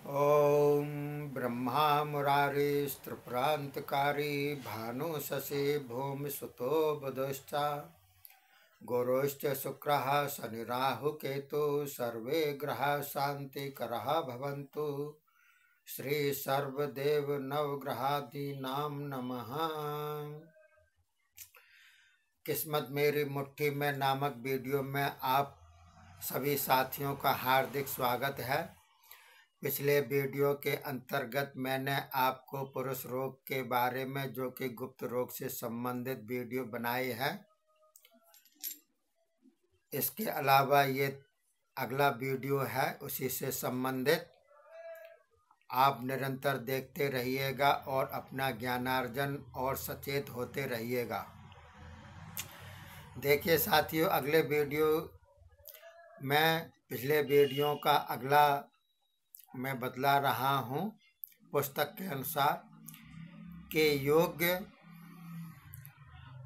ॐ ब्रह्मा मुरारिस्त्रिपुरान्तकारी भानुशशि भूमिसुतो बुधश्च गुरुश्च शुक्रः शनिराहुकेतु सर्वे ग्रहाः शान्तिकराः भवन्तु। श्री सर्वदेव नवग्रहादीनां नमः। किस्मत मेरी मुट्ठी में नामक वीडियो में आप सभी साथियों का हार्दिक स्वागत है। पिछले वीडियो के अंतर्गत मैंने आपको पुरुष रोग के बारे में, जो कि गुप्त रोग से संबंधित वीडियो बनाई है। इसके अलावा ये अगला वीडियो है उसी से संबंधित। आप निरंतर देखते रहिएगा और अपना ज्ञानार्जन और सचेत होते रहिएगा। देखिए साथियों, अगले वीडियो में पिछले वीडियो का अगला मैं बतला रहा हूँ पुस्तक के अनुसार के योग्य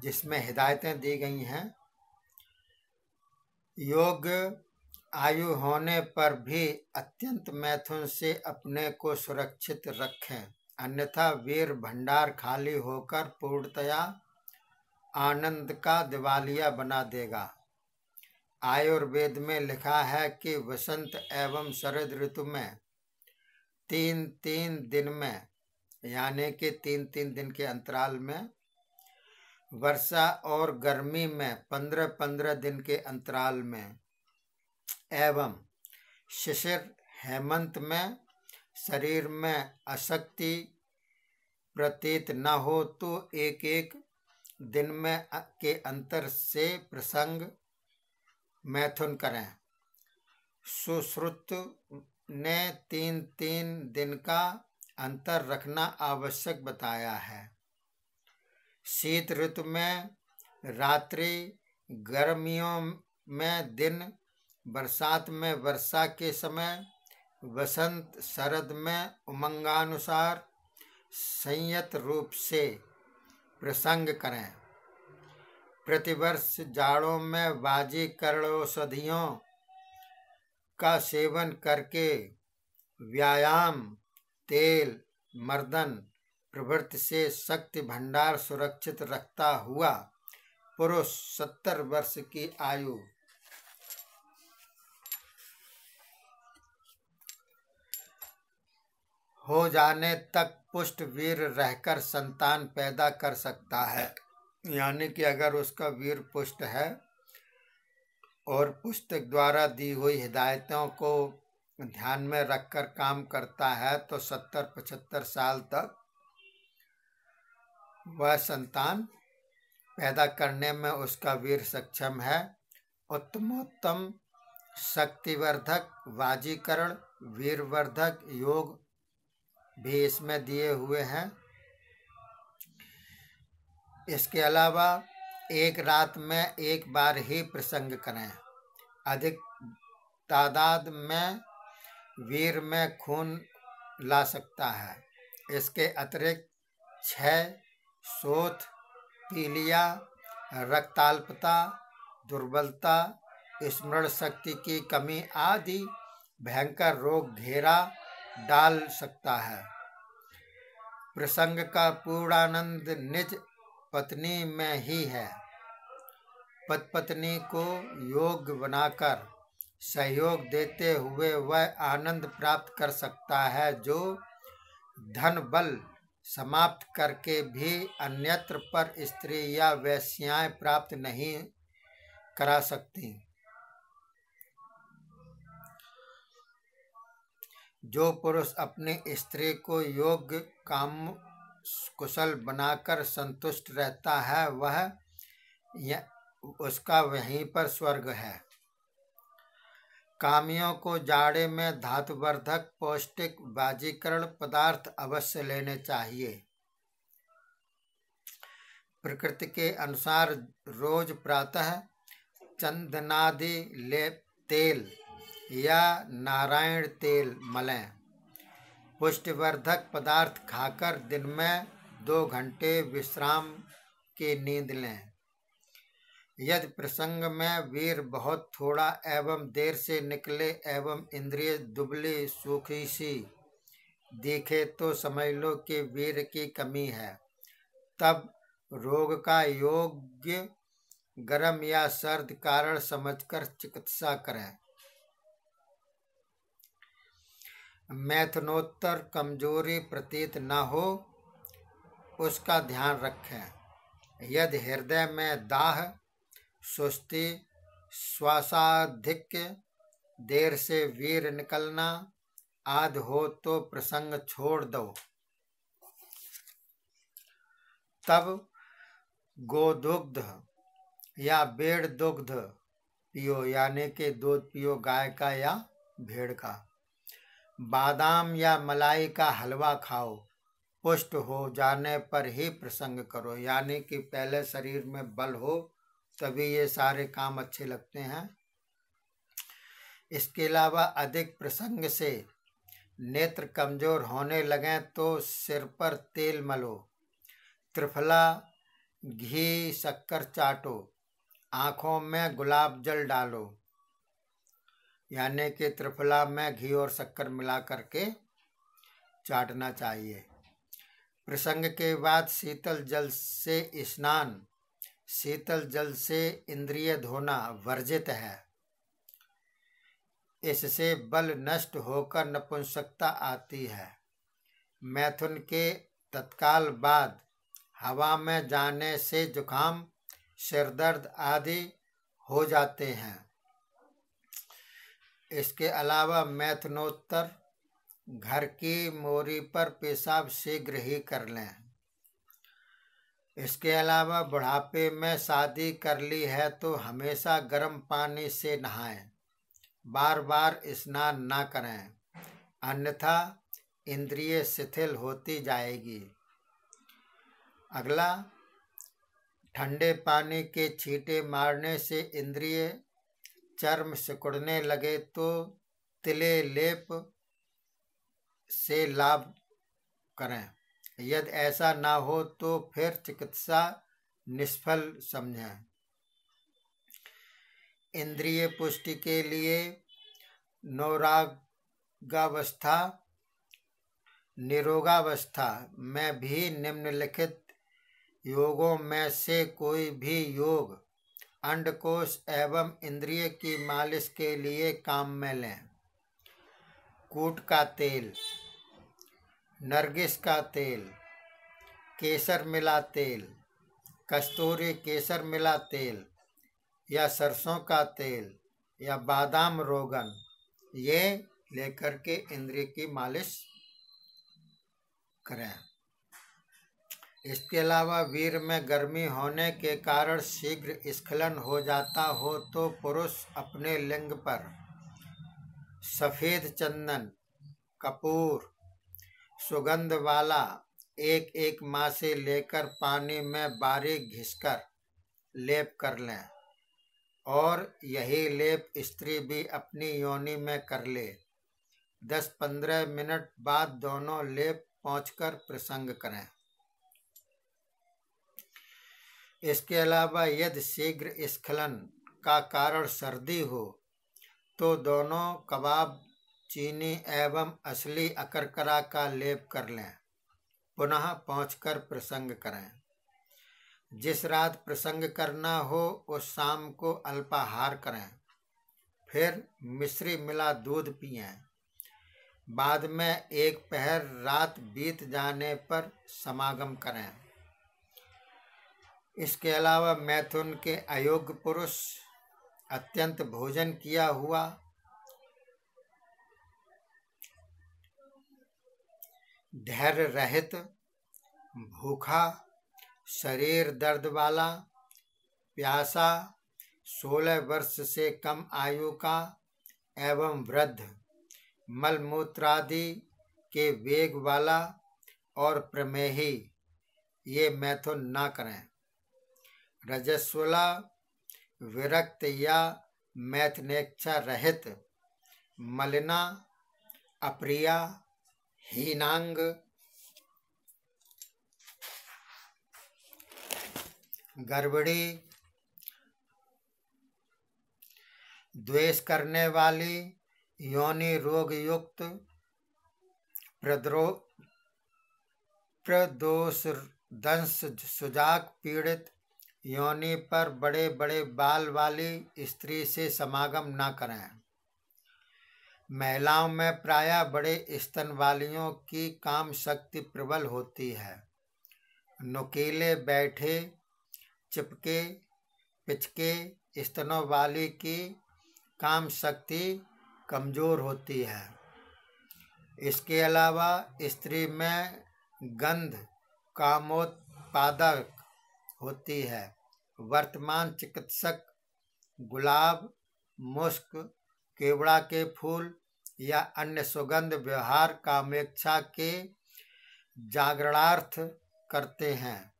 जिसमें हिदायतें दी गई हैं। योग आयु होने पर भी अत्यंत मैथुन से अपने को सुरक्षित रखें, अन्यथा वीर भंडार खाली होकर पूर्णतया आनंद का दिवालिया बना देगा। आयुर्वेद में लिखा है कि वसंत एवं शरद ऋतु में 3-3 दिन में, यानी कि 3-3 दिन के अंतराल में, वर्षा और गर्मी में 15-15 दिन के अंतराल में, एवं शिशिर हेमंत में शरीर में अशक्ति प्रतीत न हो तो 1-1 दिन में के अंतर से प्रसंग मैथुन करें। सुश्रुत ने 3-3 दिन का अंतर रखना आवश्यक बताया है। शीत ऋतु में रात्रि, गर्मियों में दिन, बरसात में वर्षा के समय, वसंत शरद में उमंगानुसार संयत रूप से प्रसंग करें। प्रतिवर्ष जाड़ों में बाजीकरण औषधियों का सेवन करके व्यायाम, तेल, मर्दन प्रवृत्ति से शक्ति भंडार सुरक्षित रखता हुआ पुरुष 70 वर्ष की आयु हो जाने तक पुष्ट वीर रहकर संतान पैदा कर सकता है। यानी कि अगर उसका वीर पुष्ट है और पुस्तक द्वारा दी हुई हिदायतों को ध्यान में रखकर काम करता है तो 70-75 साल तक वह संतान पैदा करने में उसका वीर सक्षम है। उत्तमोत्तम शक्तिवर्धक, वाजीकरण, वीरवर्धक योग भी इसमें दिए हुए हैं। इसके अलावा एक रात में एक बार ही प्रसंग करें। अधिक तादाद में वीर में खून ला सकता है। इसके अतिरिक्त क्षय, शोथ, पीलिया, रक्ताल्पता, दुर्बलता, स्मरण शक्ति की कमी आदि भयंकर रोग घेरा डाल सकता है। प्रसंग का पूर्णानंद निज पत्नी में ही है। पत्नी को योग बनाकर सहयोग देते हुए वह आनंद प्राप्त कर सकता है, जो धन बल समाप्त करके भी अन्यत्र पर स्त्री या वेश्याएं प्राप्त नहीं करा सकती। जो पुरुष अपनी स्त्री को योग्य काम कुशल बनाकर संतुष्ट रहता है, वह उसका वहीं पर स्वर्ग है। कामियों को जाड़े में धातुवर्धक पौष्टिक बाजीकरण पदार्थ अवश्य लेने चाहिए। प्रकृति के अनुसार रोज प्रातः चंदनादि लेप तेल या नारायण तेल मलें। पुष्टिवर्धक पदार्थ खाकर दिन में 2 घंटे विश्राम की नींद लें। यदि प्रसंग में वीर बहुत थोड़ा एवं देर से निकले एवं इंद्रिय दुबली सूखी सी दिखे तो समझ लो कि वीर की कमी है। तब रोग का योग्य गर्म या सर्द कारण समझकर चिकित्सा करें। मैथुनोत्तर कमजोरी प्रतीत न हो उसका ध्यान रखें। यदि हृदय में दाह, सुस्ती, श्वासाधिक्य, देर से वीर निकलना आदि हो तो प्रसंग छोड़ दो। तब गोदुग्ध या भेड़ दुग्ध पियो, यानी कि दूध पियो गाय का या भेड़ का। बादाम या मलाई का हलवा खाओ। पुष्ट हो जाने पर ही प्रसंग करो, यानी कि पहले शरीर में बल हो तभी ये सारे काम अच्छे लगते हैं। इसके अलावा अधिक प्रसंग से नेत्र कमजोर होने लगें तो सिर पर तेल मलो, त्रिफला, घी, शक्कर चाटो, आँखों में गुलाब जल डालो, यानी कि त्रिफला में घी और शक्कर मिला करके चाटना चाहिए। प्रसंग के बाद शीतल जल से स्नान, शीतल जल से इंद्रिय धोना वर्जित है। इससे बल नष्ट होकर नपुंसकता आती है। मैथुन के तत्काल बाद हवा में जाने से जुकाम, सिरदर्द आदि हो जाते हैं। इसके अलावा मैथुनोत्तर घर की मोरी पर पेशाब शीघ्र ही कर लें। इसके अलावा बुढ़ापे में शादी कर ली है तो हमेशा गर्म पानी से नहाएं, बार बार स्नान ना करें, अन्यथा इंद्रिय शिथिल होती जाएगी। अगला, ठंडे पानी के छींटे मारने से इंद्रिय चर्म सिकुड़ने लगे तो तिले लेप से लाभ करें। यदि ऐसा ना हो तो फिर चिकित्सा निष्फल समझें। इंद्रिय पुष्टि के लिए निरोगावस्था में भी निम्नलिखित योगों में से कोई भी योग अंडकोश एवं इंद्रिय की मालिश के लिए काम में लें। कूट का तेल, नरगिस का तेल, केसर मिला तेल, कस्तूरी केसर मिला तेल या सरसों का तेल या बादाम रोगन, ये लेकर के इंद्रिय की मालिश करें। इसके अलावा वीर में गर्मी होने के कारण शीघ्र स्खलन हो जाता हो तो पुरुष अपने लिंग पर सफेद चंदन, कपूर, सुगंध वाला एक एक मासे लेकर पानी में बारीक घिसकर लेप कर लें और यही लेप स्त्री भी अपनी योनि में कर ले। 10-15 मिनट बाद दोनों लेप पोंछकर प्रसंग करें। इसके अलावा यदि शीघ्र स्खलन का कारण सर्दी हो तो दोनों कबाब, चीनी एवं असली अकरकरा का लेप कर लें, पुनः पोंछकर प्रसंग करें। जिस रात प्रसंग करना हो उस शाम को अल्पाहार करें, फिर मिश्री मिला दूध पिएं। बाद में एक पहर रात बीत जाने पर समागम करें। इसके अलावा मैथुन के अयोग्य पुरुष अत्यंत भोजन किया हुआ, धैर्य रहित, भूखा, शरीर दर्द वाला, प्यासा, 16 वर्ष से कम आयु का एवं वृद्ध, मलमूत्रादि के वेग वाला और प्रमेही, ये मैथुन ना करें। रजस्वला, विरक्त या मैथुनेच्छा रहित, मलिना, अप्रिया, हीनांग, गर्भिणी, द्वेष करने वाली, योनि रोग युक्त, प्रद्रो प्रदोष दंश सुजाक पीड़ित योनि पर बड़े बड़े बाल वाली स्त्री से समागम न करें। महिलाओं में प्रायः बड़े स्तन वालियों की काम शक्ति प्रबल होती है। नुकीले बैठे चिपके पिचके स्तनों वाली की काम शक्ति कमजोर होती है। इसके अलावा स्त्री में गंध कामोत्पादक होती है। वर्तमान चिकित्सक गुलाब, मुस्क, केवड़ा के फूल या अन्य सुगंध व्यवहार कामेच्छा के जागरणार्थ करते हैं।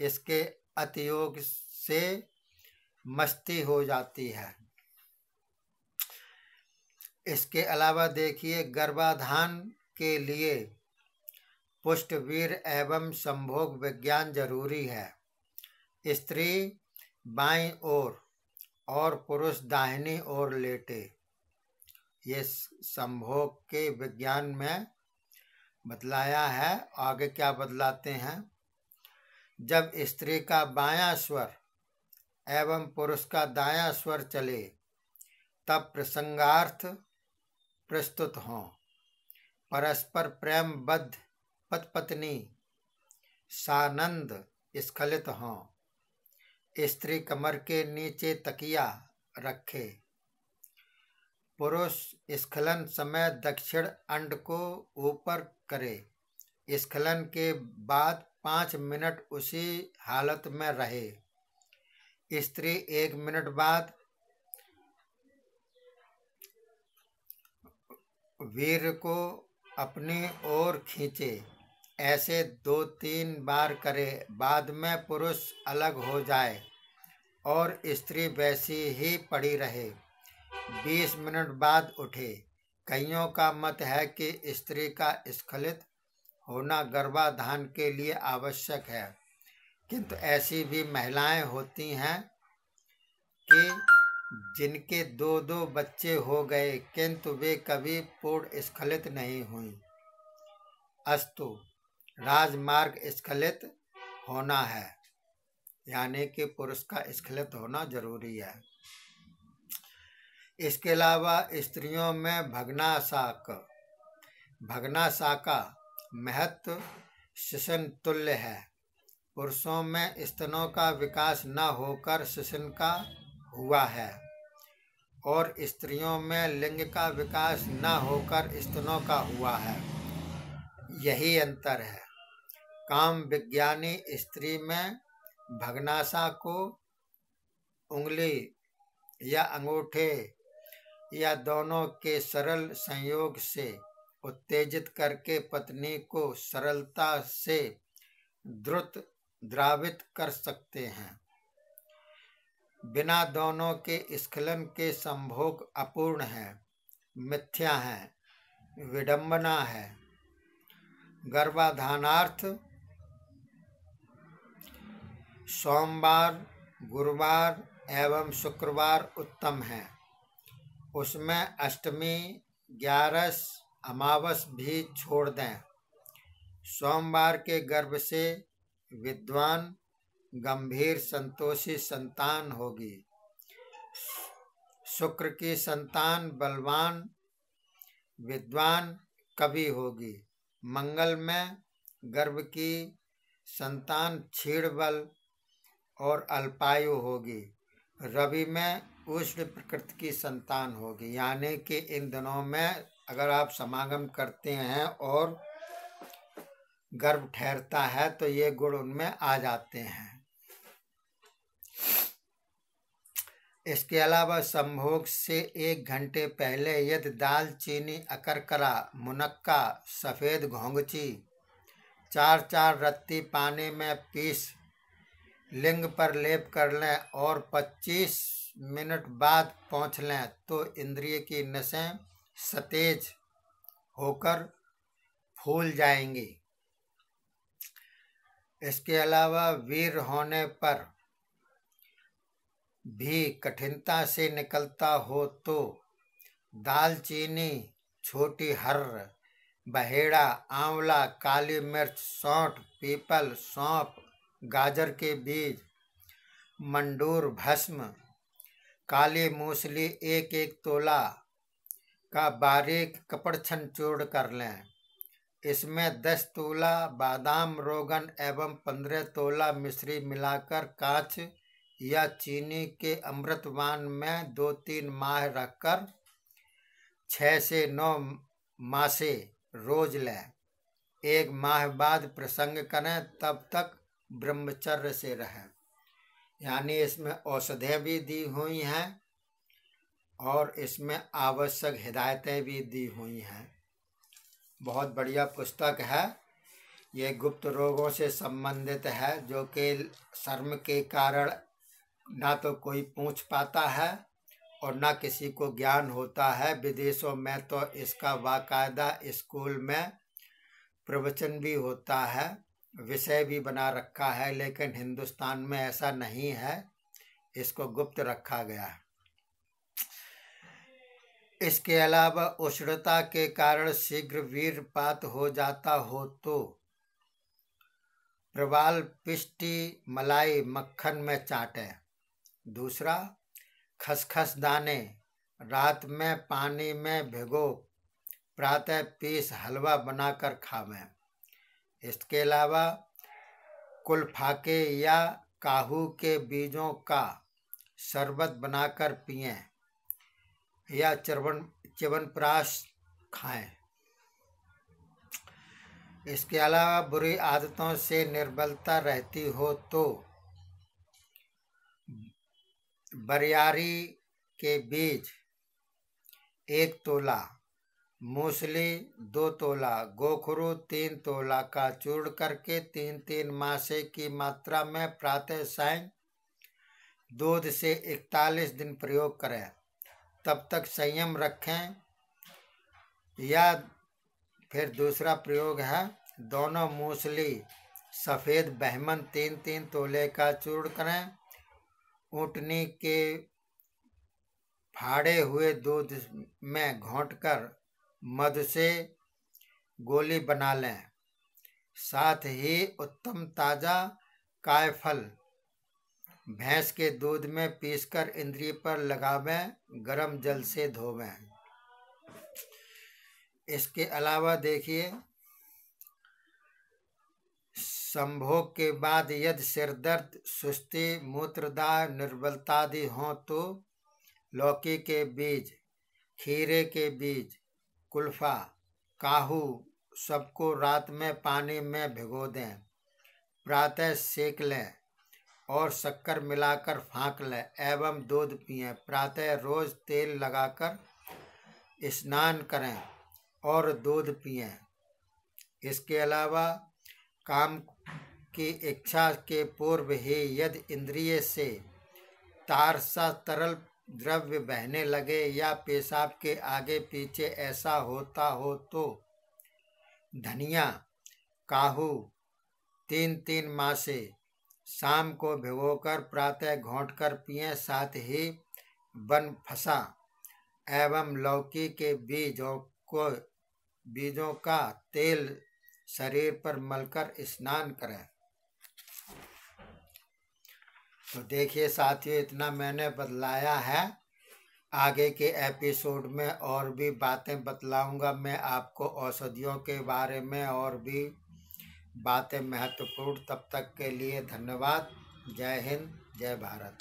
इसके अतियोग से मस्ती हो जाती है। इसके अलावा देखिए, गर्भाधान के लिए पुष्टवीर एवं संभोग विज्ञान जरूरी है। स्त्री बाईं ओर और पुरुष दाहिनी ओर लेटे। ये संभोग के विज्ञान में बतलाया है। आगे क्या बतलाते हैं? जब स्त्री का बायां स्वर एवं पुरुष का दायां स्वर चले तब प्रसंगार्थ प्रस्तुत हों। परस्पर प्रेम बद्ध पति पत्नी सानंद स्खलित हों। स्त्री कमर के नीचे तकिया रखे। पुरुष स्खलन समय दक्षिण अंड को ऊपर करे। स्खलन के बाद 5 मिनट उसी हालत में रहे। स्त्री 1 मिनट बाद वीर्य को अपनी ओर खींचे। ऐसे 2-3 बार करे। बाद में पुरुष अलग हो जाए और स्त्री वैसी ही पड़ी रहे। 20 मिनट बाद उठे। कईयों का मत है कि स्त्री का स्खलित होना गर्भाधान के लिए आवश्यक है, किंतु ऐसी भी महिलाएं होती हैं कि जिनके 2-2 बच्चे हो गए किंतु वे कभी पूर्ण स्खलित नहीं हुई। अस्तु राजमार्ग स्खलित होना है, यानी कि पुरुष का स्खलित होना जरूरी है। इसके अलावा स्त्रियों में भग्नाशा महत्व शिशन तुल्य है। पुरुषों में स्तनों का विकास न होकर शिशन का हुआ है और स्त्रियों में लिंग का विकास न होकर स्तनों का हुआ है। यही अंतर है। काम विज्ञानी स्त्री में भग्नाशा को उंगली या अंगूठे या दोनों के सरल संयोग से उत्तेजित करके पत्नी को सरलता से द्रुत द्रावित कर सकते हैं। बिना दोनों के स्खलन के संभोग अपूर्ण है, मिथ्या है, विडंबना है। गर्भाधानार्थ सोमवार, गुरुवार एवं शुक्रवार उत्तम है। उसमें अष्टमी, 11 अमावस भी छोड़ दें। सोमवार के गर्भ से विद्वान, गंभीर, संतोषी संतान होगी। शुक्र की संतान बलवान, विद्वान, कवि होगी। मंगल में गर्भ की संतान क्षीण बल और अल्पायु होगी। रवि में उष्ण प्रकृति की संतान होगी। यानी कि इन दिनों में अगर आप समागम करते हैं और गर्भ ठहरता है तो ये गुण उनमें आ जाते हैं। इसके अलावा संभोग से 1 घंटे पहले यदि दालचीनी, अकरकरा, मुनक्का, सफ़ेद घोंघची 4-4 रत्ती पानी में पीस लिंग पर लेप कर लें और 25 मिनट बाद पोंछ लें तो इंद्रिय की नसें सतेज होकर फूल जाएंगी। इसके अलावा वीर होने पर भी कठिनता से निकलता हो तो दालचीनी, छोटी हर्र, बहेड़ा, आंवला, काली मिर्च, सौंठ, पीपल, सौंफ, गाजर के बीज, मंडूर भस्म, काली मूसली 1-1 तोला का बारीक कपड़छन चूर्ण कर लें। इसमें 10 तोला बादाम रोगन एवं 15 तोला मिश्री मिलाकर कांच या चीनी के अमृतवान में 2-3 माह रखकर 6 से 9 मासे रोज लें। 1 माह बाद प्रसंग करें, तब तक ब्रह्मचर्य से रहें। यानी इसमें औषधियाँ भी दी हुई हैं और इसमें आवश्यक हिदायतें भी दी हुई हैं। बहुत बढ़िया पुस्तक है। ये गुप्त रोगों से संबंधित है, जो कि शर्म के कारण ना तो कोई पूछ पाता है और ना किसी को ज्ञान होता है। विदेशों में तो इसका बाकायदा स्कूल में प्रवचन भी होता है, विषय भी बना रखा है, लेकिन हिंदुस्तान में ऐसा नहीं है, इसको गुप्त रखा गया है। इसके अलावा उष्णता के कारण शीघ्र वीर्यपात हो जाता हो तो प्रवाल पिष्टी मलाई मक्खन में चाटें। दूसरा, खसखस दाने रात में पानी में भिगो प्रातः पीस हलवा बनाकर खावें। इसके अलावा कुलफाके या काहू के बीजों का शरबत बनाकर पिएं या च्यवनप्राश खाएं। इसके अलावा बुरी आदतों से निर्बलता रहती हो तो बरियारी के बीज 1 तोला, मूसली 2 तोला, गोखरू 3 तोला का चूर्ण करके 3-3 मासे की मात्रा में प्रातः सायं दूध से 41 दिन प्रयोग करें। तब तक संयम रखें। या फिर दूसरा प्रयोग है, दोनों मूसली सफ़ेद बहमन 3-3 तोले का चूर्ण करें। ऊँटनी के फाड़े हुए दूध में घोंटकर मधु से गोली बना लें। साथ ही उत्तम ताज़ा कायफल भैंस के दूध में पीसकर इंद्रिय पर लगावें, गर्म जल से धोवें। इसके अलावा देखिए, संभोग के बाद यदि सिर दर्द, सुस्ती, मूत्रदाह, निर्बलता आदि हों तो लौकी के बीज, खीरे के बीज, कुल्फा, काहू सबको रात में पानी में भिगो दें। प्रातः सेक लें और शक्कर मिलाकर फाँक लें एवं दूध पिएं। प्रातः रोज तेल लगाकर स्नान करें और दूध पिएं। इसके अलावा काम की इच्छा के पूर्व ही यदि इंद्रिय से तार सा तरल द्रव्य बहने लगे या पेशाब के आगे पीछे ऐसा होता हो तो धनिया, काहू 3-3 मासे शाम को भिगोकर प्रातः घोंटकर पिएं। साथ ही बनफसा एवं लौकी के बीजों का तेल शरीर पर मलकर स्नान करें। तो देखिए साथियों, इतना मैंने बतलाया है। आगे के एपिसोड में और भी बातें बतलाऊंगा मैं आपको औषधियों के बारे में, और भी बातें महत्वपूर्ण। तब तक के लिए धन्यवाद। जय हिंद, जय भारत।